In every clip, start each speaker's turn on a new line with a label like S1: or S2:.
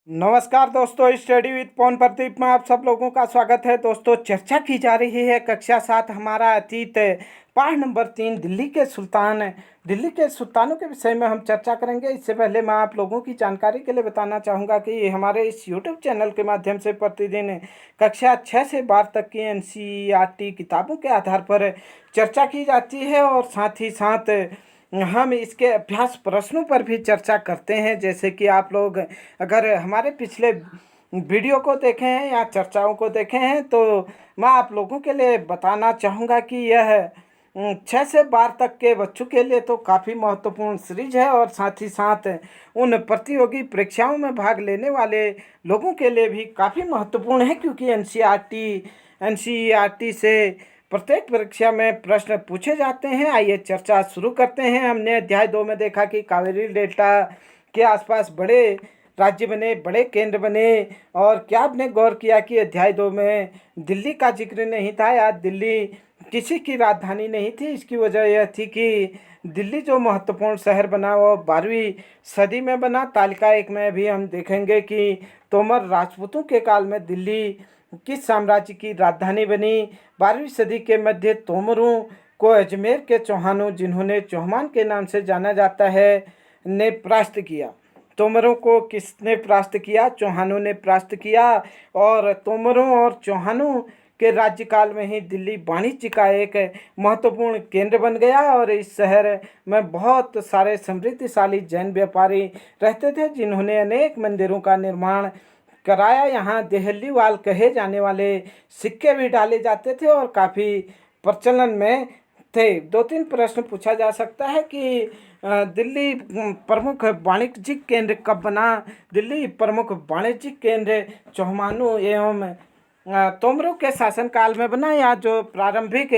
S1: नमस्कार दोस्तों, study with पवन प्रदीप में आप सब लोगों का स्वागत है। दोस्तों, चर्चा की जा रही है कक्षा 7 हमारा अतीत पाठ नंबर 3 दिल्ली के सुल्तानों के विषय में हम चर्चा करेंगे। इससे पहले मैं आप लोगों की जानकारी के लिए बताना चाहूँगा कि हमारे इस यूट्यूब चैनल के माध्यम से प्रतिदिन कक्षा 6 से 12 तक की NCERT किताबों के आधार पर चर्चा की जाती है और साथ ही साथ हम इसके अभ्यास प्रश्नों पर भी चर्चा करते हैं। जैसे कि आप लोग अगर हमारे पिछले वीडियो को देखे हैं या चर्चाओं को देखे हैं तो मैं आप लोगों के लिए बताना चाहूँगा कि यह 6 से 12 तक के बच्चों के लिए तो काफ़ी महत्वपूर्ण सीरीज है और साथ ही साथ उन प्रतियोगी परीक्षाओं में भाग लेने वाले लोगों के लिए भी काफ़ी महत्वपूर्ण है, क्योंकि NCERT से प्रत्येक परीक्षा में प्रश्न पूछे जाते हैं। आइए चर्चा शुरू करते हैं। हमने अध्याय 2 में देखा कि कावेरी डेल्टा के आसपास बड़े राज्य बने, बड़े केंद्र बने, और क्या आपने गौर किया कि अध्याय 2 में दिल्ली का जिक्र नहीं था या दिल्ली किसी की राजधानी नहीं थी। इसकी वजह यह थी कि दिल्ली जो महत्वपूर्ण शहर बना वो 12वीं सदी में बना। तालिका 1 में भी हम देखेंगे कि तोमर राजपूतों के काल में दिल्ली किस साम्राज्य की राजधानी बनी। 12वीं सदी के मध्य तोमरों को अजमेर के चौहानों, जिन्होंने चौहान के नाम से जाना जाता है, ने परास्त किया। तोमरों को किसने परास्त किया? चौहानों ने परास्त किया। और तोमरों और चौहानों के राज्यकाल में ही दिल्ली वाणिज्य का एक महत्वपूर्ण केंद्र बन गया और इस शहर में बहुत सारे समृद्धशाली जैन व्यापारी रहते थे, जिन्होंने अनेक मंदिरों का निर्माण कराया। यहाँ देहलीवाल कहे जाने वाले सिक्के भी डाले जाते थे और काफ़ी प्रचलन में थे। 2-3 प्रश्न पूछा जा सकता है कि दिल्ली प्रमुख वाणिज्यिक केंद्र कब बना? दिल्ली प्रमुख वाणिज्यिक केंद्र चौहानों एवं तोमरों के शासनकाल में बना, या जो प्रारंभिक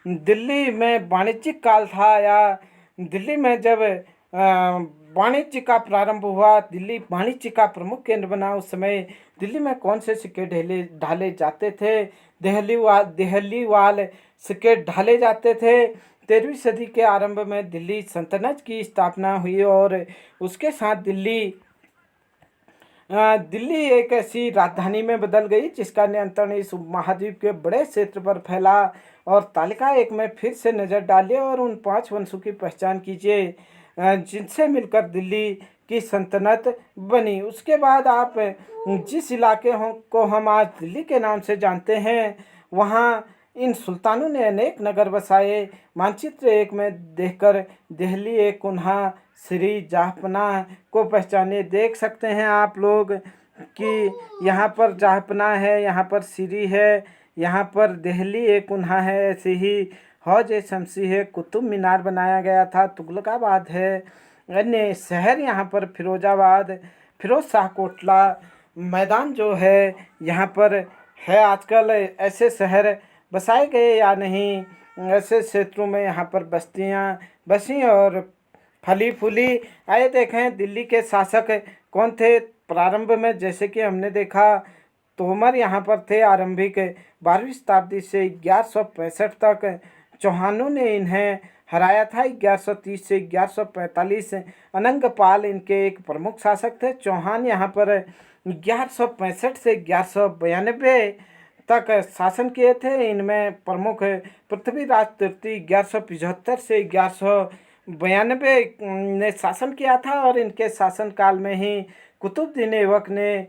S1: दिल्ली में वाणिज्यिक काल था, या दिल्ली में जब वाणिज्य का प्रारंभ हुआ, दिल्ली वाणिज्य का प्रमुख केंद्र बना, उस समय दिल्ली में कौन से सिक्के ढाले जाते थे? देहलीवाल सिक्के ढाले जाते थे। 13वीं सदी के आरंभ में दिल्ली सल्तनत की स्थापना हुई और उसके साथ दिल्ली एक ऐसी राजधानी में बदल गई जिसका नियंत्रण इस उपमहाद्वीप के बड़े क्षेत्र पर फैला। और तालिका 1 में फिर से नज़र डालिए और उन 5 वंशों की पहचान कीजिए जिनसे मिलकर दिल्ली की सल्तनत बनी। उसके बाद आप जिस इलाके को हम आज दिल्ली के नाम से जानते हैं, वहाँ इन सुल्तानों ने अनेक नगर बसाए। मानचित्र 1 में देखकर दिल्ली एक कुन्हा श्री जहाँपनाह को पहचाने। देख सकते हैं आप लोग कि यहाँ पर जहाँपनाह है, यहाँ पर सिरी है, यहाँ पर दिल्ली एक कुन्हा है। ऐसे ही हौज शमसी है, कुतुब मीनार बनाया गया था, तुगलकाबाद है। अन्य शहर यहाँ पर फिरोज शाह कोटला मैदान जो है यहाँ पर है। आजकल ऐसे शहर बसाए गए या नहीं, ऐसे क्षेत्रों में यहाँ पर बस्तियाँ बसी और फली फूली। आइए देखें दिल्ली के शासक कौन थे प्रारंभ में। जैसे कि हमने देखा तोमर यहाँ पर थे आरंभिक 12वीं शताब्दी से 1165 तक। चौहानों ने इन्हें हराया था 1130 से 1145। अनंगपाल इनके एक प्रमुख शासक थे। चौहान यहाँ पर 1165 से 1192 तक शासन किए थे। इनमें प्रमुख पृथ्वीराज तृतीय 1175 से 1192 ने शासन किया था और इनके शासनकाल में ही कुतुबुद्दीन ऐबक ने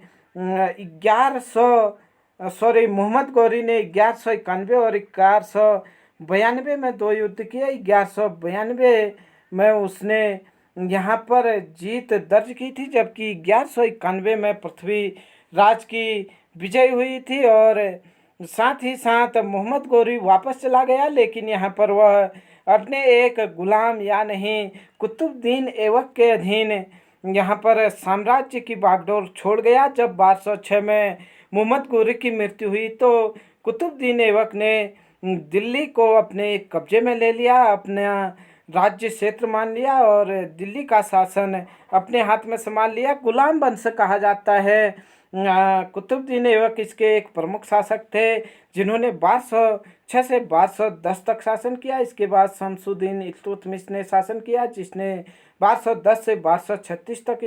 S1: मोहम्मद गौरी ने 1191 और 1192 में 2 युद्ध किए। 1192 में उसने यहाँ पर जीत दर्ज की थी, जबकि 1191 में पृथ्वीराज की विजय हुई थी। और साथ ही साथ मोहम्मद गौरी वापस चला गया, लेकिन यहाँ पर वह अपने एक गुलाम या नहीं कुतुबुद्दीन ऐबक के अधीन यहाँ पर साम्राज्य की बागडोर छोड़ गया। जब 1206 में मोहम्मद गौरी की मृत्यु हुई तो कुतुबुद्दीन ऐबक ने दिल्ली को अपने कब्जे में ले लिया, अपना राज्य क्षेत्र मान लिया और दिल्ली का शासन अपने हाथ में संभाल लिया। गुलाम वंश कहा जाता है कुतुबुद्दीन ऐबक इसके एक प्रमुख शासक थे, जिन्होंने 1206 से 1210 तक शासन किया। इसके बाद शमसुद्दीन इल्तुतमिश ने शासन किया, जिसने 1210 से 1236 तक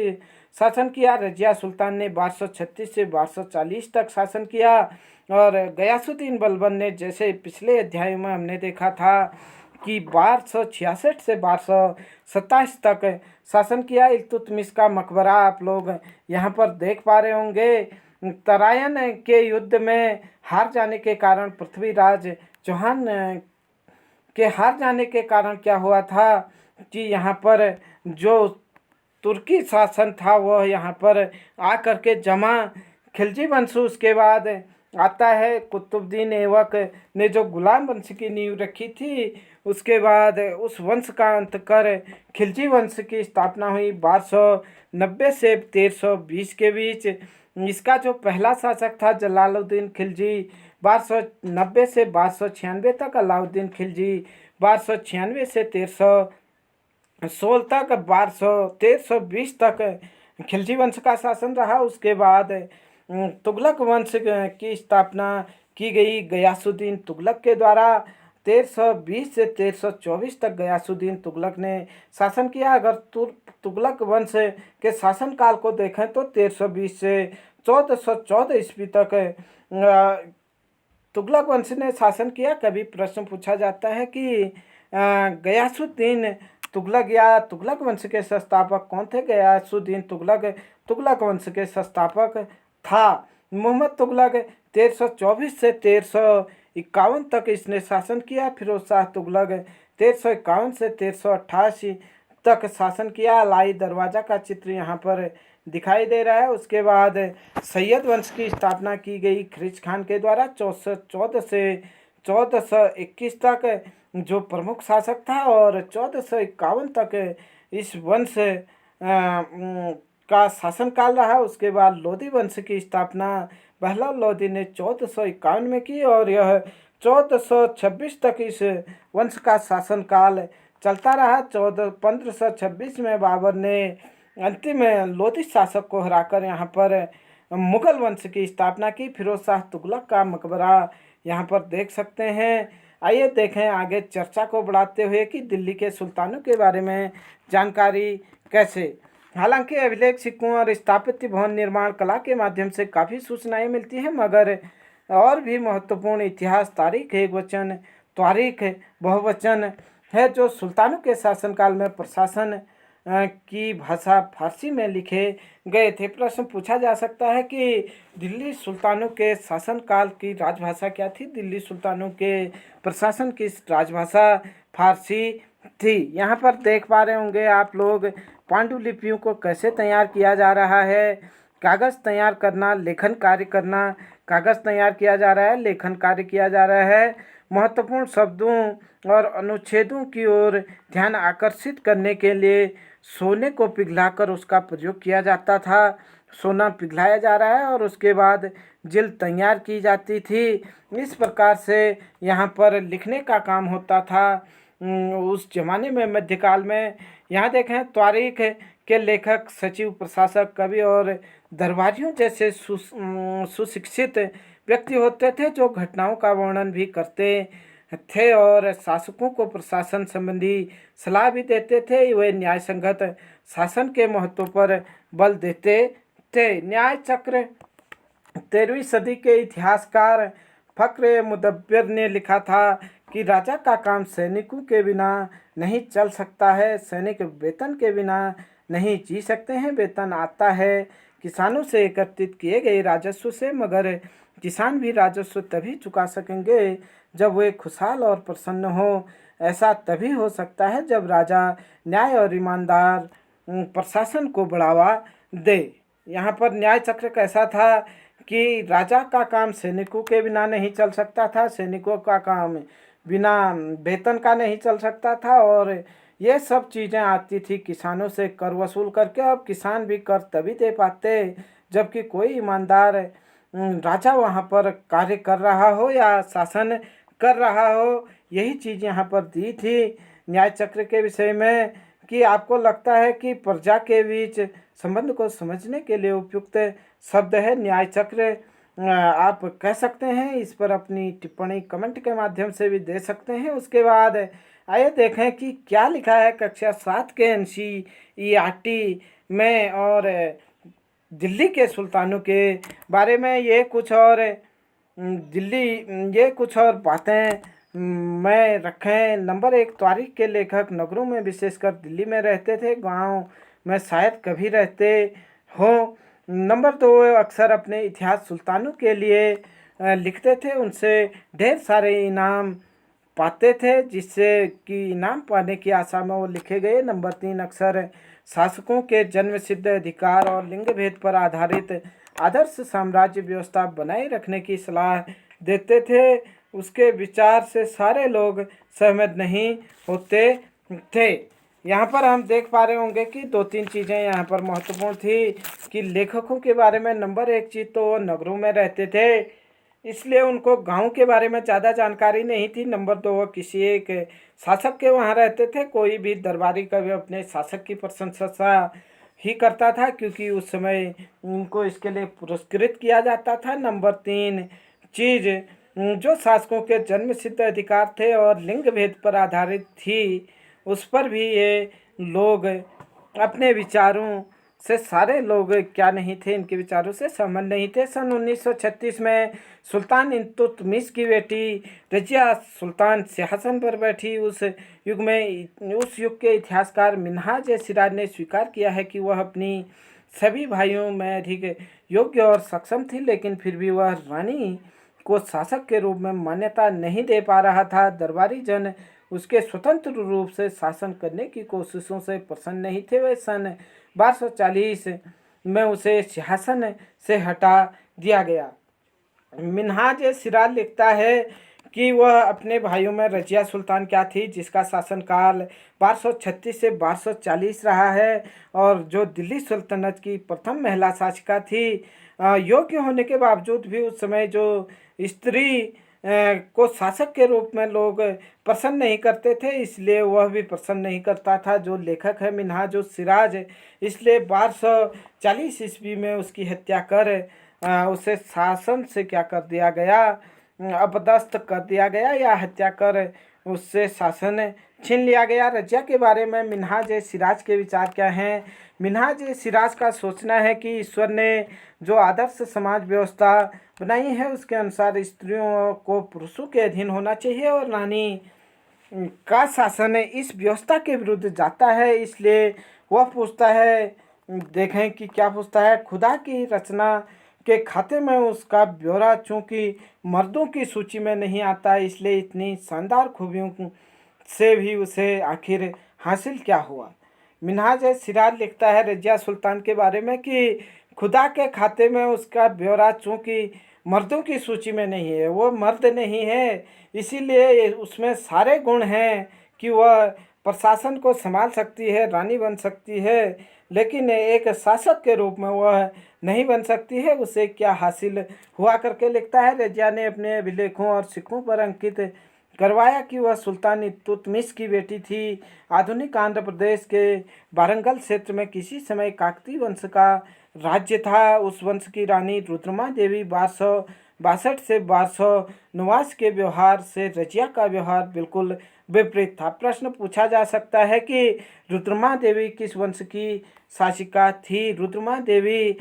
S1: शासन किया। रजिया सुल्तान ने 1236 से 1240 तक शासन किया। और गयासुद्दीन बलबन ने, जैसे पिछले अध्याय में हमने देखा था, कि 1266 से 1227 तक शासन किया। इल्तुतमिश का मकबरा आप लोग यहाँ पर देख पा रहे होंगे। तराइन के युद्ध में हार जाने के कारण, पृथ्वीराज चौहान के हार जाने के कारण क्या हुआ था कि यहाँ पर जो तुर्की शासन था वह यहाँ पर आकर के जमा। खिलजी वंश उसके बाद आता है। कुतुबुद्दीन ऐबक ने जो गुलाम वंश की नींव रखी थी, उसके बाद उस वंश का अंत कर खिलजी वंश की स्थापना हुई 1290 से 1320 के बीच। इसका जो पहला शासक था जलालुद्दीन खिलजी, 1290 से 1296 तक। अलाउद्दीन खिलजी 1296 से 1316 तक। 1320 तक खिलजी वंश का शासन रहा। उसके बाद तुगलक वंश की स्थापना की गई गयासुद्दीन तुगलक के द्वारा। 1320 से 1324 तक गयासुद्दीन तुगलक ने शासन किया। अगर तुगलक वंश के शासनकाल को देखें तो 1320 से 1414 ईस्वी तक तुगलक वंश ने शासन किया। कभी प्रश्न पूछा जाता है कि गयासुद्दीन तुगलक या तुगलक वंश के संस्थापक कौन थे। गयासुद्दीन तुगलक तुगलक वंश के संस्थापक था। मोहम्मद तुगलक 1324 से 1351 तक इसने शासन किया। फिरोज शाह तुगलक 1351 से 1388 तक शासन किया। लाई दरवाज़ा का चित्र यहाँ पर दिखाई दे रहा है। उसके बाद सैयद वंश की स्थापना की गई खिरिज खान के द्वारा 1414 से 1421 तक, जो प्रमुख शासक था। और 1451 तक इस वंश का शासनकाल रहा। उसके बाद लोधी वंश की स्थापना बहलोल लोधी ने 1451 में की, और यह 1426 तक इस वंश का शासनकाल चलता रहा। 1526 में बाबर ने अंतिम लोधी शासक को हराकर यहाँ पर मुगल वंश की स्थापना की। फिरोज शाह तुगलक का मकबरा यहाँ पर देख सकते हैं। आइए देखें आगे चर्चा को बढ़ाते हुए कि दिल्ली के सुल्तानों के बारे में जानकारी कैसे। हालांकि अभिलेख, सिक्कों और स्थापत्य भवन निर्माण कला के माध्यम से काफ़ी सूचनाएं मिलती हैं, मगर और भी महत्वपूर्ण इतिहास, तारीख, एकवचन, तारीख, बहुवचन है, जो सुल्तानों के शासनकाल में प्रशासन की भाषा फारसी में लिखे गए थे। प्रश्न पूछा जा सकता है कि दिल्ली सुल्तानों के शासनकाल की राजभाषा क्या थी। दिल्ली सुल्तानों के प्रशासन की राजभाषा फारसी थी। यहाँ पर देख पा रहे होंगे आप लोग पांडुलिपियों को कैसे तैयार किया जा रहा है। कागज़ तैयार करना, लेखन कार्य करना, कागज़ तैयार किया जा रहा है, लेखन कार्य किया जा रहा है। महत्वपूर्ण शब्दों और अनुच्छेदों की ओर ध्यान आकर्षित करने के लिए सोने को पिघलाकर उसका प्रयोग किया जाता था। सोना पिघलाया जा रहा है और उसके बाद जिल्द तैयार की जाती थी। इस प्रकार से यहाँ पर लिखने का काम होता था उस जमाने में, मध्यकाल में। यहाँ देखें, तारीख के लेखक सचिव, प्रशासक, कवि और दरबारियों जैसे सुशिक्षित व्यक्ति होते थे, जो घटनाओं का वर्णन भी करते थे और शासकों को प्रशासन संबंधी सलाह भी देते थे। वे न्याय संगत शासन के महत्व पर बल देते थे। न्याय चक्र 13वीं सदी के इतिहासकार फक्र मुदब्बिर ने लिखा था कि राजा का काम सैनिकों के बिना नहीं चल सकता है। सैनिक वेतन के बिना नहीं जी सकते हैं। वेतन आता है किसानों से एकत्रित किए गए राजस्व से, मगर किसान भी राजस्व तभी चुका सकेंगे जब वे खुशहाल और प्रसन्न हो। ऐसा तभी हो सकता है जब राजा न्याय और ईमानदार प्रशासन को बढ़ावा दे। यहाँ पर न्याय चक्र कैसा था कि राजा का काम सैनिकों के बिना नहीं चल सकता था, सैनिकों का काम बिना वेतन का नहीं चल सकता था, और ये सब चीज़ें आती थी किसानों से कर वसूल करके। अब किसान भी कर तभी दे पाते जबकि कोई ईमानदार राजा वहाँ पर कार्य कर रहा हो या शासन कर रहा हो। यही चीज़ यहाँ पर दी थी न्याय चक्र के विषय में। कि आपको लगता है कि प्रजा के बीच संबंध को समझने के लिए उपयुक्त शब्द है न्याय चक्र आप कह सकते हैं। इस पर अपनी टिप्पणी कमेंट के माध्यम से भी दे सकते हैं। उसके बाद आइए देखें कि क्या लिखा है कक्षा 7 के NCERT में और दिल्ली के सुल्तानों के बारे में ये कुछ और दिल्ली ये कुछ और बातें मैं रखें। नंबर 1, तारीख के लेखक नगरों में विशेषकर दिल्ली में रहते थे, गांव में शायद कभी रहते हो। नंबर 2, अक्सर अपने इतिहास सुल्तानों के लिए लिखते थे, उनसे ढेर सारे इनाम पाते थे, जिससे कि इनाम पाने की आशा में वो लिखे गए। नंबर 3, अक्सर शासकों के जन्म सिद्ध अधिकार और लिंग भेद पर आधारित आदर्श साम्राज्य व्यवस्था बनाए रखने की सलाह देते थे। उसके विचार से सारे लोग सहमत नहीं होते थे। यहाँ पर हम देख पा रहे होंगे कि 2-3 चीज़ें यहाँ पर महत्वपूर्ण थी कि लेखकों के बारे में। नंबर 1 चीज़ तो वो नगरों में रहते थे, इसलिए उनको गांव के बारे में ज़्यादा जानकारी नहीं थी। नंबर 2, वो किसी एक शासक के वहाँ रहते थे। कोई भी दरबारी कभी अपने शासक की प्रशंसा ही करता था, क्योंकि उस समय उनको इसके लिए पुरस्कृत किया जाता था। नंबर 3 चीज़, जो शासकों के जन्म सिद्ध अधिकार थे और लिंग भेद पर आधारित थी, उस पर भी ये लोग अपने विचारों से सारे लोग क्या नहीं थे, इनके विचारों से सहमत नहीं थे। सन 1936 में सुल्तान इल्तुतमिश की बेटी रजिया सुल्तान सिंहासन पर बैठी। उस युग के इतिहासकार मिन्हाज सिराज ने स्वीकार किया है कि वह अपनी सभी भाइयों में अधिक योग्य और सक्षम थी, लेकिन फिर भी वह रानी को शासक के रूप में मान्यता नहीं दे पा रहा था। दरबारी जन उसके स्वतंत्र रूप से शासन करने की कोशिशों से प्रसन्न नहीं थे। वे सन 1240 में उसे सिंहासन से हटा दिया गया। मिन्हाज सिराज लिखता है कि वह अपने भाइयों में रजिया सुल्तान क्या थी, जिसका शासनकाल 1236 से 1240 रहा है और जो दिल्ली सल्तनत की प्रथम महिला शासिका थी। योग्य होने के बावजूद भी उस समय जो स्त्री को शासक के रूप में लोग पसंद नहीं करते थे, इसलिए वह भी पसंद नहीं करता था। जो लेखक है मिन्हाज सिराज, इसलिए 1240 ईस्वी में उसकी हत्या कर उसे शासन से क्या कर दिया गया, अपदस्थ कर दिया गया या हत्या कर उससे शासन छीन लिया गया। रजिया के बारे में मिन्हाज सिराज के विचार क्या हैं? मिन्हाज सिराज का सोचना है कि ईश्वर ने जो आदर्श समाज व्यवस्था बनाई है, उसके अनुसार स्त्रियों को पुरुषों के अधीन होना चाहिए और रानी का शासन इस व्यवस्था के विरुद्ध जाता है। इसलिए वह पूछता है, देखें कि क्या पूछता है, खुदा की रचना के खाते में उसका ब्यौरा चूंकि मर्दों की सूची में नहीं आता, इसलिए इतनी शानदार खूबियों से भी उसे आखिर हासिल क्या हुआ। मिन्हाज सिराज लिखता है रजिया सुल्तान के बारे में कि खुदा के खाते में उसका ब्यौरा चूंकि मर्दों की सूची में नहीं है, वो मर्द नहीं है, इसीलिए उसमें सारे गुण हैं कि वह प्रशासन को संभाल सकती है, रानी बन सकती है, लेकिन एक शासक के रूप में वह नहीं बन सकती है। उसे क्या हासिल हुआ करके लिखता है। रजिया ने अपने अभिलेखों और सिक्कों पर अंकित करवाया कि वह सुल्तान इल्तुतमिश की बेटी थी। आधुनिक आंध्र प्रदेश के वारंगल क्षेत्र में किसी समय काकतीय वंश का राज्य था। उस वंश की रानी रुद्रमा देवी 1262 से 1289 के व्यवहार से रजिया का व्यवहार बिल्कुल विपरीत था। प्रश्न पूछा जा सकता है कि रुद्रमा देवी किस वंश की शासिका थी? रुद्रमा देवी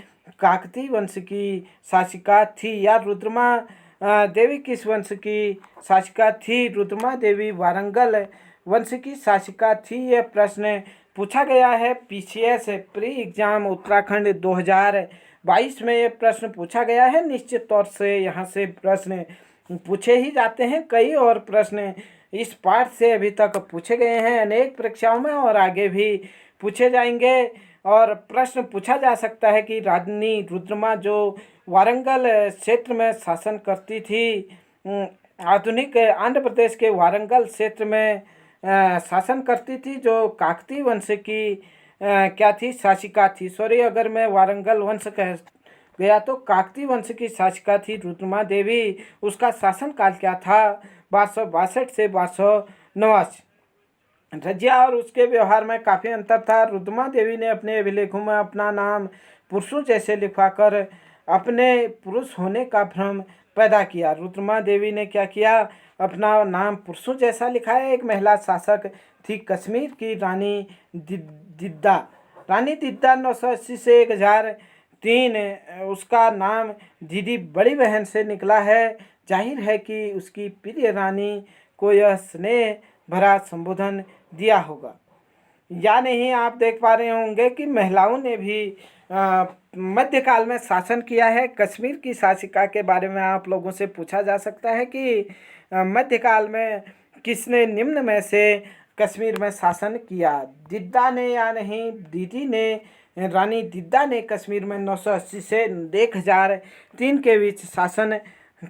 S1: काकतीय वंश की शासिका थी या रुद्रमा देवी किस वंश की शासिका थी? रुद्रमा देवी वारंगल वंश की शासिका थी। यह प्रश्न पूछा गया है PCS प्री एग्जाम उत्तराखंड 2022 में। ये प्रश्न पूछा गया है। निश्चित तौर से यहाँ से प्रश्न पूछे ही जाते हैं। कई और प्रश्न इस पाठ से अभी तक पूछे गए हैं अनेक परीक्षाओं में और आगे भी पूछे जाएंगे। और प्रश्न पूछा जा सकता है कि रानी रुद्रमा जो वारंगल क्षेत्र में शासन करती थी, आधुनिक आंध्र प्रदेश के वारंगल क्षेत्र में शासन करती थी, जो काकतीय वंश की क्या थी? शासिका थी। सॉरी, अगर मैं वारंगल वंश कह गया तो काकतीय वंश की शासिका थी रुद्रमा देवी। उसका शासनकाल क्या था? 1262 से 1289। रजिया और उसके व्यवहार में काफ़ी अंतर था। रुद्रमा देवी ने अपने अभिलेखों में अपना नाम पुरुषों जैसे लिखवाकर अपने पुरुष होने का भ्रम पैदा किया। रुद्रमा देवी ने क्या किया, अपना नाम पुरुषों जैसा लिखा है। एक महिला शासक थी कश्मीर की रानी दिद्दा। रानी दिद्दा 980 से 1003, उसका नाम दीदी बड़ी बहन से निकला है। जाहिर है कि उसकी प्रिय रानी को यह स्नेह भरा संबोधन दिया होगा। या नहीं, आप देख पा रहे होंगे कि महिलाओं ने भी मध्यकाल में शासन किया है। कश्मीर की शासिका के बारे में आप लोगों से पूछा जा सकता है कि मध्यकाल में किसने निम्न में से कश्मीर में शासन किया। दिद्दा ने या नहीं, दीदी ने, रानी दिद्दा ने कश्मीर में 980 से 1003 के बीच शासन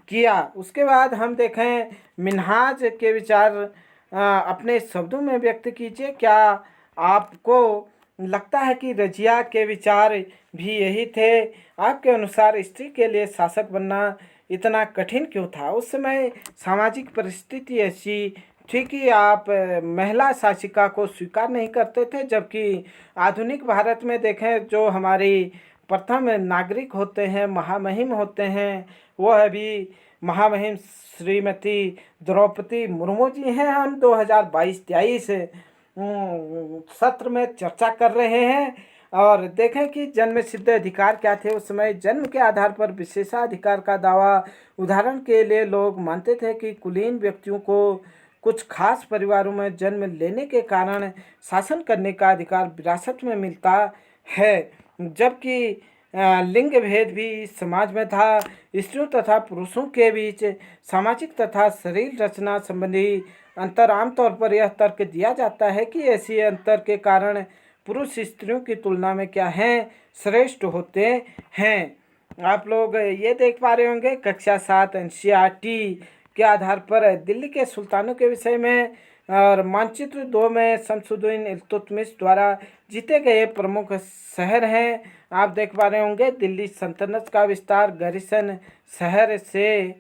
S1: किया। उसके बाद हम देखें मिन्हाज के विचार अपने शब्दों में व्यक्त कीजिए। क्या आपको लगता है कि रजिया के विचार भी यही थे? आपके अनुसार स्त्री के लिए शासक बनना इतना कठिन क्यों था? उस समय सामाजिक परिस्थिति ऐसी थी कि आप महिला शासिका को स्वीकार नहीं करते थे। जबकि आधुनिक भारत में देखें, जो हमारी प्रथम नागरिक होते हैं, महामहिम होते हैं, वह भी महामहिम श्रीमती द्रौपदी मुर्मू जी हैं। हम 2022-23 सत्र में चर्चा कर रहे हैं और देखें कि जन्म सिद्ध अधिकार क्या थे। उस समय जन्म के आधार पर विशेषाधिकार का दावा, उदाहरण के लिए लोग मानते थे कि कुलीन व्यक्तियों को कुछ खास परिवारों में जन्म लेने के कारण शासन करने का अधिकार विरासत में मिलता है। जबकि लिंग भेद भी समाज में था। स्त्रियों तथा पुरुषों के बीच सामाजिक तथा शरीर रचना संबंधी अंतर, आमतौर पर यह तर्क दिया जाता है कि ऐसी अंतर के कारण पुरुष स्त्रियों की तुलना में क्या हैं, श्रेष्ठ होते हैं। आप लोग ये देख पा रहे होंगे कक्षा 7 NCERT के आधार पर दिल्ली के सुल्तानों के विषय में, और मानचित्र 2 में शमसुद्दीन इल्तुतमिश द्वारा जीते गए प्रमुख शहर हैं। आप देख पा रहे होंगे दिल्ली सल्तनत का विस्तार गरिसन शहर से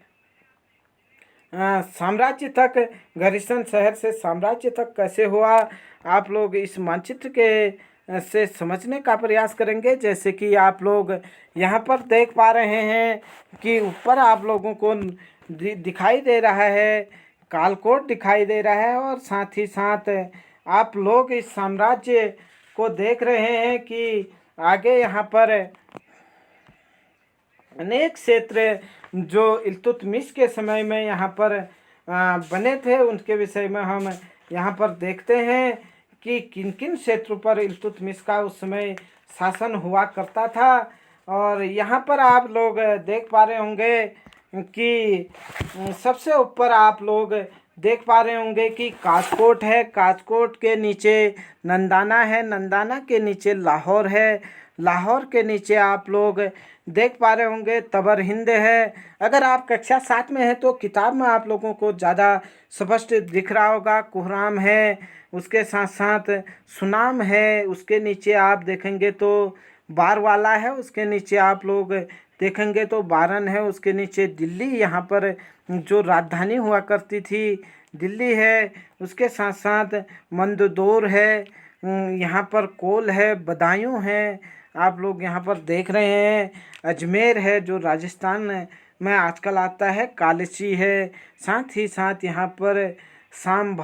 S1: साम्राज्य तक, गरिसन शहर से साम्राज्य तक कैसे हुआ, आप लोग इस मानचित्र के से समझने का प्रयास करेंगे। जैसे कि आप लोग यहाँ पर देख पा रहे हैं कि ऊपर आप लोगों को दिखाई दे रहा है, कालकोट दिखाई दे रहा है, और साथ ही साथ आप लोग इस साम्राज्य को देख रहे हैं कि आगे यहाँ पर अनेक क्षेत्र जो इल्तुतमिश के समय में यहाँ पर बने थे, उनके विषय में हम यहाँ पर देखते हैं कि किन किन क्षेत्रों पर इल्तुतमिश का उस समय शासन हुआ करता था। और यहाँ पर आप लोग देख पा रहे होंगे कि सबसे ऊपर आप लोग देख पा रहे होंगे कि काजकोट है, काजकोट के नीचे नंदाना है, नंदाना के नीचे लाहौर है, लाहौर के नीचे आप लोग देख पा रहे होंगे तबर हिंद है। अगर आप कक्षा 7 में हैं तो किताब में आप लोगों को ज़्यादा स्पष्ट दिख रहा होगा। कोहराम है, उसके साथ साथ सुनाम है, उसके नीचे आप देखेंगे तो बारवाला है, उसके नीचे आप लोग देखेंगे तो बारन है, उसके नीचे दिल्ली, यहाँ पर जो राजधानी हुआ करती थी दिल्ली है, उसके साथ साथ मंददौर है, यहाँ पर कोल है, बदायूं है, आप लोग यहाँ पर देख रहे हैं अजमेर है जो राजस्थान में आजकल आता है, कालची है, साथ ही साथ यहाँ पर शाम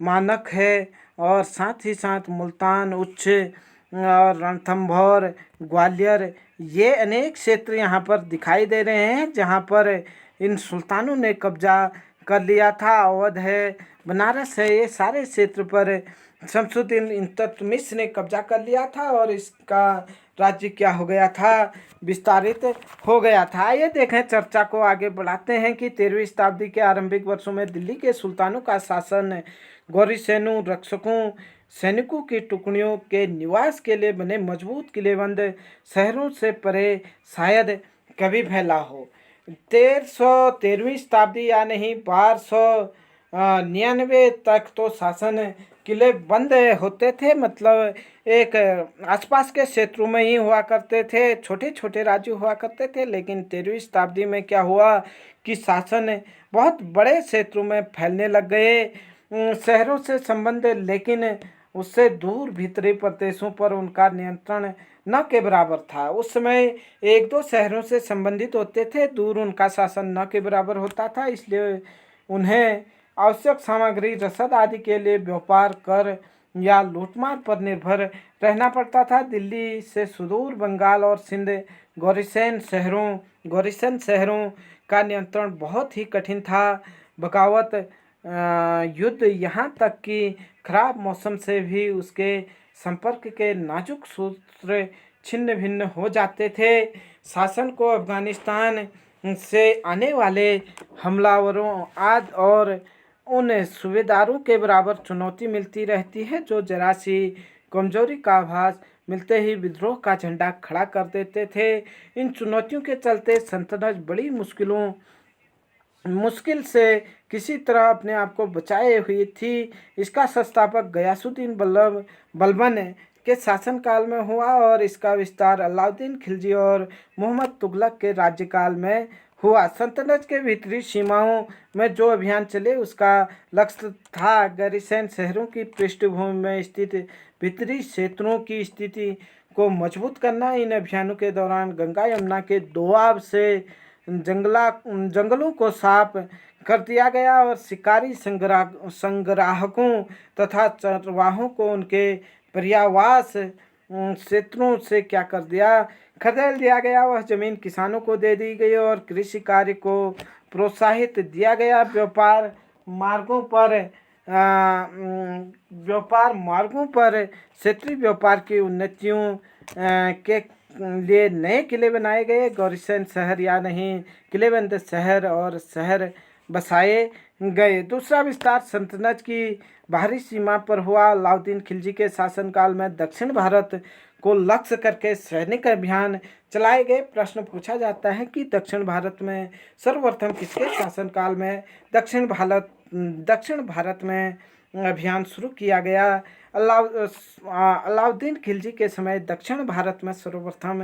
S1: मानक है, और साथ ही साथ मुल्तान उच्च और रणथंभौर, ग्वालियर, ये अनेक क्षेत्र यहाँ पर दिखाई दे रहे हैं जहाँ पर इन सुल्तानों ने कब्जा कर लिया था। अवध है, बनारस है, ये सारे क्षेत्र पर शमसुद्दीन इल्तुतमिश ने कब्जा कर लिया था और इसका राज्य क्या हो गया था, विस्तारित हो गया था। ये देखें, चर्चा को आगे बढ़ाते हैं कि 13वीं शताब्दी के आरंभिक वर्षों में दिल्ली के सुल्तानों का शासन गौरीसेनु रक्षकों, सैनिकों की टुकड़ियों के निवास के लिए बने मजबूत किलेबंद शहरों से परे शायद कभी फैला हो। 13वीं शताब्दी या नहीं 1299 तक तो शासन किले बंद होते थे, मतलब एक आसपास के क्षेत्रों में ही हुआ करते थे, छोटे छोटे राज्य हुआ करते थे। लेकिन 13वीं शताब्दी में क्या हुआ कि शासन बहुत बड़े क्षेत्रों में फैलने लग गए। शहरों से संबंध लेकिन उससे दूर भीतरी प्रदेशों पर उनका नियंत्रण न के बराबर था। उस समय एक दो शहरों से संबंधित होते थे, दूर उनका शासन न के बराबर होता था, इसलिए उन्हें आवश्यक सामग्री, रसद आदि के लिए व्यापार कर या लूटमार पर निर्भर रहना पड़ता था। दिल्ली से सुदूर बंगाल और सिंध गौरीशन शहरों का नियंत्रण बहुत ही कठिन था। बगावत, युद्ध, यहाँ तक कि खराब मौसम से भी उसके संपर्क के नाजुक सूत्र छिन्न भिन्न हो जाते थे। शासन को अफगानिस्तान से आने वाले हमलावरों आदि और उन सूबेदारों के बराबर चुनौती मिलती रहती है, जो जरा सी कमजोरी का आभास मिलते ही विद्रोह का झंडा खड़ा कर देते थे। इन चुनौतियों के चलते सल्तनत बड़ी मुश्किल से किसी तरह अपने आप को बचाए हुई थी। इसका संस्थापक गयासुद्दीन बलबन के शासनकाल में हुआ और इसका विस्तार अलाउद्दीन खिलजी और मोहम्मद तुगलक के राज्यकाल में हुआ। सल्तनत के भीतरी सीमाओं में जो अभियान चले उसका लक्ष्य था गैरीसैन शहरों की पृष्ठभूमि में स्थित भीतरी क्षेत्रों की स्थिति को मजबूत करना। इन अभियानों के दौरान गंगा यमुना के दोआब से जंगलों को साफ कर दिया गया और शिकारी संग्राहकों तथा चरवाहों को उनके पर्यावास क्षेत्रों से क्या कर दिया, खदेड़ दिया गया। वह जमीन किसानों को दे दी गई और कृषि कार्य को प्रोत्साहित दिया गया। व्यापार मार्गों पर क्षेत्रीय व्यापार की उन्नतियों के लिए नए किले बनाए गए। गौरीसैन शहर या नहीं किलेबंद शहर और शहर बसाए गए। दूसरा विस्तार सल्तनत की बाहरी सीमा पर हुआ। अलाउद्दीन खिलजी के शासनकाल में दक्षिण भारत को लक्ष्य करके सैनिक अभियान चलाए गए। प्रश्न पूछा जाता है कि दक्षिण भारत में सर्वप्रथम किसके शासनकाल में दक्षिण भारत में अभियान शुरू किया गया। अलाउद्दीन खिलजी के समय दक्षिण भारत में सर्वप्रथम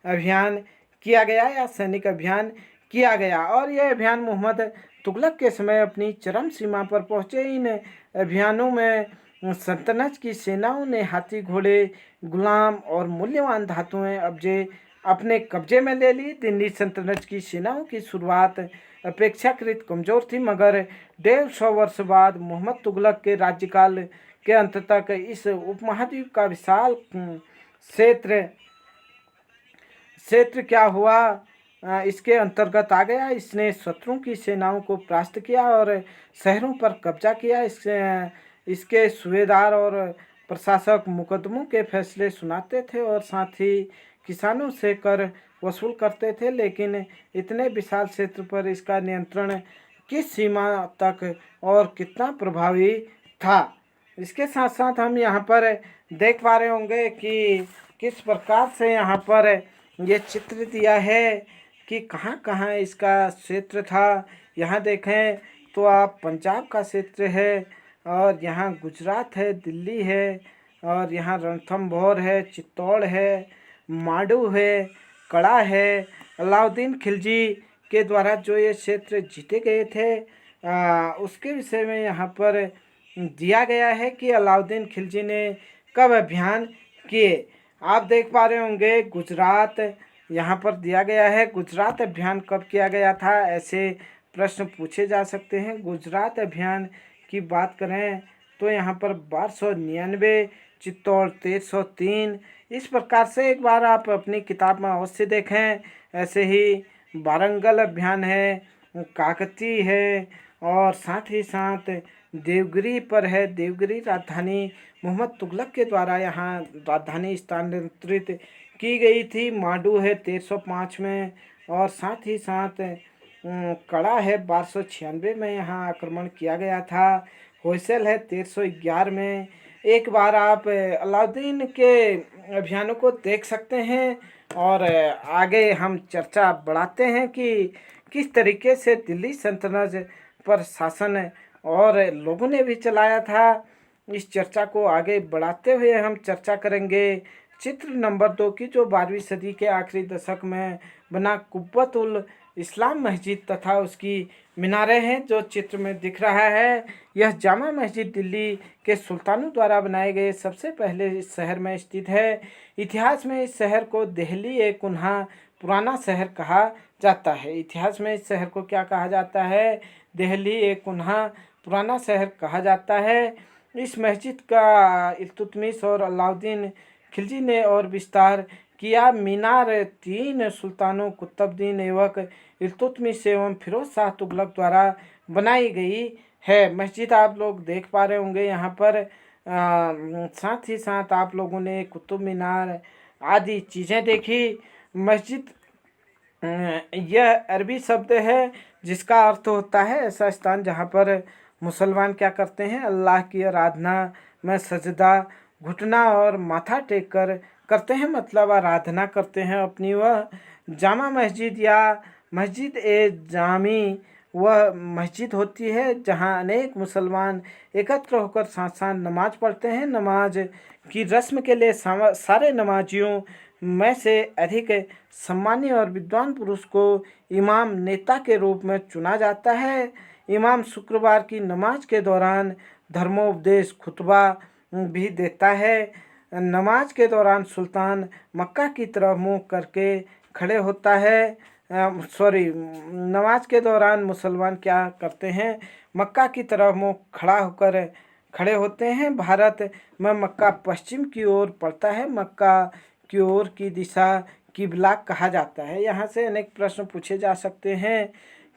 S1: अभियान किया गया या सैनिक अभियान किया गया और यह अभियान मोहम्मद तुगलक के समय अपनी चरम सीमा पर पहुंचे। इन अभियानों में सल्तनत की सेनाओं ने हाथी, घोड़े, गुलाम और मूल्यवान धातुएं अपने कब्जे में ले ली। दिल्ली सल्तनत की सेनाओं की शुरुआत अपेक्षाकृत कमजोर थी, मगर 150 वर्ष बाद मोहम्मद तुगलक के राज्यकाल के अंत तक इस उपमहाद्वीप का विशाल क्षेत्र क्या हुआ, इसके अंतर्गत आ गया। इसने शत्रुओं की सेनाओं को परास्त किया और शहरों पर कब्जा किया। इसके सूबेदार और प्रशासक मुकदमों के फैसले सुनाते थे और साथ ही किसानों से कर वसूल करते थे, लेकिन इतने विशाल क्षेत्र पर इसका नियंत्रण किस सीमा तक और कितना प्रभावी था। इसके साथ साथ हम यहाँ पर देख पा रहे होंगे कि किस प्रकार से यहाँ पर ये चित्र दिया है कि कहाँ कहाँ इसका क्षेत्र था। यहाँ देखें तो आप पंजाब का क्षेत्र है और यहाँ गुजरात है, दिल्ली है और यहाँ रणथंभौर है, चित्तौड़ है, मांडू है, कड़ा है। अलाउद्दीन खिलजी के द्वारा जो ये क्षेत्र जीते गए थे उसके विषय में यहाँ पर दिया गया है कि अलाउद्दीन खिलजी ने कब अभियान किए। आप देख पा रहे होंगे गुजरात यहाँ पर दिया गया है। गुजरात अभियान कब किया गया था, ऐसे प्रश्न पूछे जा सकते हैं। गुजरात अभियान की बात करें तो यहाँ पर 1299, चित्तौड़ 1303। इस प्रकार से एक बार आप अपनी किताब में अवश्य देखें। ऐसे ही वारंगल अभियान है, काकती है और साथ ही साथ देवगिरी पर है। देवगिरी राजधानी मोहम्मद तुगलक के द्वारा यहाँ राजधानी स्थानांतरित की गई थी। मांडू है 1305 में और साथ ही साथ कड़ा है 1296 में यहाँ आक्रमण किया गया था। होयसल है 1311 में। एक बार आप अलाउद्दीन के अभियानों को देख सकते हैं और आगे हम चर्चा बढ़ाते हैं कि किस तरीके से दिल्ली सल्तनत पर शासन और लोगों ने भी चलाया था। इस चर्चा को आगे बढ़ाते हुए हम चर्चा करेंगे चित्र नंबर 2 की जो 12वीं सदी के आखिरी दशक में बना कुब्बतुल इस्लाम मस्जिद तथा उसकी मीनारें हैं जो चित्र में दिख रहा है, यह जामा मस्जिद दिल्ली के सुल्तानों द्वारा बनाए गए सबसे पहले इस शहर में स्थित है। इतिहास में इस शहर को दिल्ली ए कुन्हा पुराना शहर कहा जाता है। इतिहास में इस शहर को क्या कहा जाता है? दिल्ली ए कुन्हा पुराना शहर कहा जाता है। इस मस्जिद का इल्तुतमिश और अलाउद्दीन खिलजी ने और विस्तार किया। मीनार 3 सुल्तानों कुतुबुद्दीन ऐबक, इल्तुतमिश एवं फिरोज शाह तुगलक द्वारा बनाई गई है। मस्जिद आप लोग देख पा रहे होंगे यहाँ पर। साथ ही साथ आप लोगों ने कुतुब मीनार आदि चीज़ें देखी। मस्जिद यह अरबी शब्द है जिसका अर्थ होता है ऐसा स्थान जहाँ पर मुसलमान क्या करते हैं? अल्लाह की आराधना में सजदा, घुटना और माथा टेक कर करते हैं, मतलब आराधना करते हैं अपनी। वह जामा मस्जिद या मस्जिद ए जामी वह मस्जिद होती है जहां अनेक मुसलमान एकत्र होकर साथ साथ नमाज पढ़ते हैं। नमाज की रस्म के लिए सारे नमाजियों में से अधिक सम्मानी और विद्वान पुरुष को इमाम नेता के रूप में चुना जाता है। इमाम शुक्रवार की नमाज के दौरान धर्मोपदेश खुतबा भी देता है। नमाज के दौरान सुल्तान मक्का की तरफ मुँह करके खड़े होता है। नमाज के दौरान मुसलमान क्या करते हैं? मक्का की तरफ मुँह खड़ा होकर खड़े होते हैं। भारत में मक्का पश्चिम की ओर पड़ता है। मक्का की ओर की दिशा किबला कहा जाता है। यहाँ से अनेक प्रश्न पूछे जा सकते हैं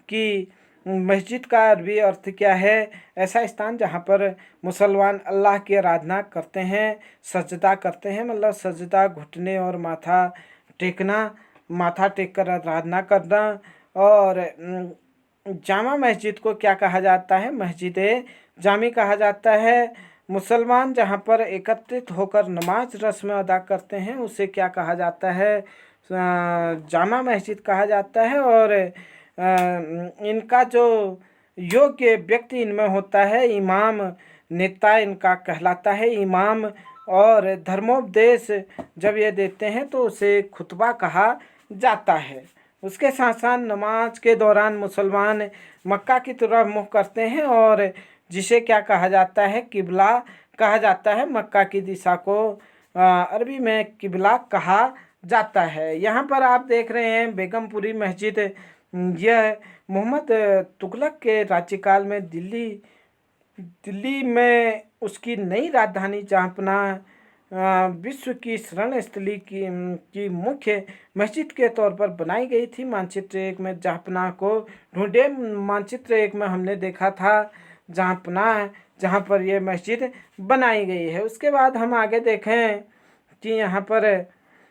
S1: कि मस्जिद का अरबी अर्थ क्या है? ऐसा स्थान जहाँ पर मुसलमान अल्लाह की आराधना करते हैं, सजदा करते हैं, मतलब सजदा घुटने और माथा टेकना, माथा टेक कर आराधना करना। और जामा मस्जिद को क्या कहा जाता है? मस्जिद जामी कहा जाता है। मुसलमान जहाँ पर एकत्रित होकर नमाज रस्म अदा करते हैं उसे क्या कहा जाता है? जामा मस्जिद कहा जाता है। और इनका जो योग्य व्यक्ति इनमें होता है, इमाम नेता इनका कहलाता है इमाम। और धर्मोपदेश जब ये देते हैं तो उसे खुतबा कहा जाता है। उसके साथ साथ नमाज के दौरान मुसलमान मक्का की तरफ मुँह करते हैं और जिसे क्या कहा जाता है? किबला कहा जाता है। मक्का की दिशा को अरबी में किबला कहा जाता है। यहाँ पर आप देख रहे हैं बेगमपुरी मस्जिद। यह मोहम्मद तुगलक के राज्यकाल में दिल्ली में उसकी नई राजधानी जहांपना विश्व की शरण स्थली की मुख्य मस्जिद के तौर पर बनाई गई थी। मानचित्र 1 में जहांपना को ढूंढे। मानचित्र 1 में हमने देखा था जहांपना जहाँ पर यह मस्जिद बनाई गई है। उसके बाद हम आगे देखें कि यहाँ पर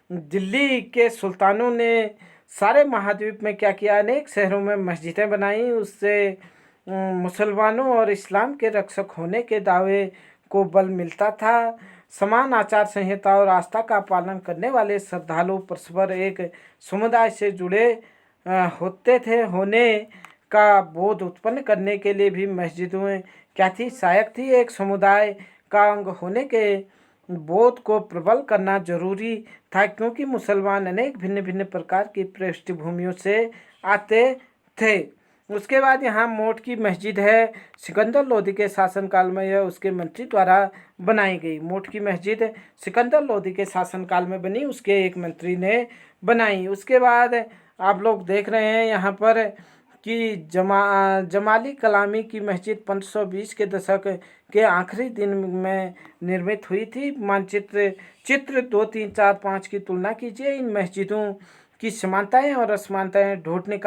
S1: दिल्ली के सुल्तानों ने सारे महाद्वीप में क्या किया? अनेक शहरों में मस्जिदें बनाई। उससे मुसलमानों और इस्लाम के रक्षक होने के दावे को बल मिलता था। समान आचार संहिता और आस्था का पालन करने वाले श्रद्धालु परस्पर एक समुदाय से जुड़े होने का बोध उत्पन्न करने के लिए भी मस्जिदें क्या थी? सहायक थी। एक समुदाय का अंग होने के बोध को प्रबल करना जरूरी था क्योंकि मुसलमान अनेक भिन्न भिन्न प्रकार की पृष्ठभूमियों से आते थे। उसके बाद यहाँ मोट की मस्जिद है। सिकंदर लोदी के शासनकाल में यह उसके मंत्री द्वारा बनाई गई। मोट की मस्जिद सिकंदर लोदी के शासनकाल में बनी, उसके एक मंत्री ने बनाई। उसके बाद आप लोग देख रहे हैं यहाँ पर कि जमाली कलामी की मस्जिद 1520 के दशक के आखिरी दिन में निर्मित हुई थी। चित्र 2, 3, 4, 5 की तुलना कीजिए। इन मस्जिदों की समानताएं और असमानताएं ढूंढें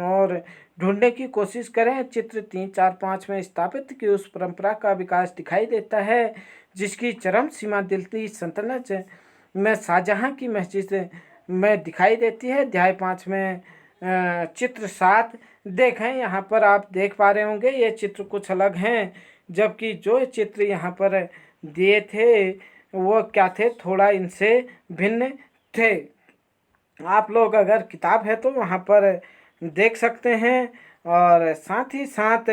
S1: और ढूंढने की कोशिश करें। चित्र 3, 4, 5 में स्थापित की उस परंपरा का विकास दिखाई देता है जिसकी चरम सीमा दिल्ली सल्तनत में शाहजहां की मस्जिद में दिखाई देती है। अध्याय 5 में चित्र 7 देखें। यहाँ पर आप देख पा रहे होंगे ये चित्र कुछ अलग हैं, जबकि जो चित्र यहाँ पर दिए थे वो क्या थे? थोड़ा इनसे भिन्न थे। आप लोग अगर किताब है तो वहाँ पर देख सकते हैं। और साथ ही साथ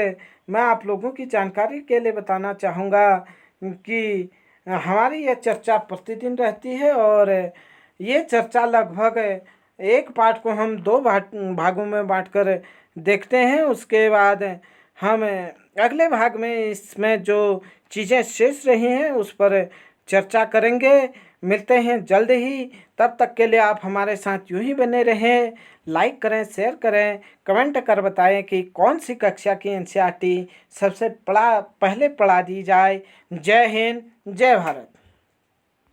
S1: मैं आप लोगों की जानकारी के लिए बताना चाहूँगा कि हमारी यह चर्चा प्रतिदिन रहती है और ये चर्चा लगभग एक पाठ को हम दो भागों में बांटकर देखते हैं। उसके बाद हम अगले भाग में इसमें जो चीज़ें शेष रही हैं उस पर चर्चा करेंगे। मिलते हैं जल्द ही, तब तक के लिए आप हमारे साथ यूं ही बने रहें। लाइक करें, शेयर करें, कमेंट कर बताएं कि कौन सी कक्षा की एनसीईआरटी सबसे पहले पढ़ा दी जाए। जय हिंद, जय भारत।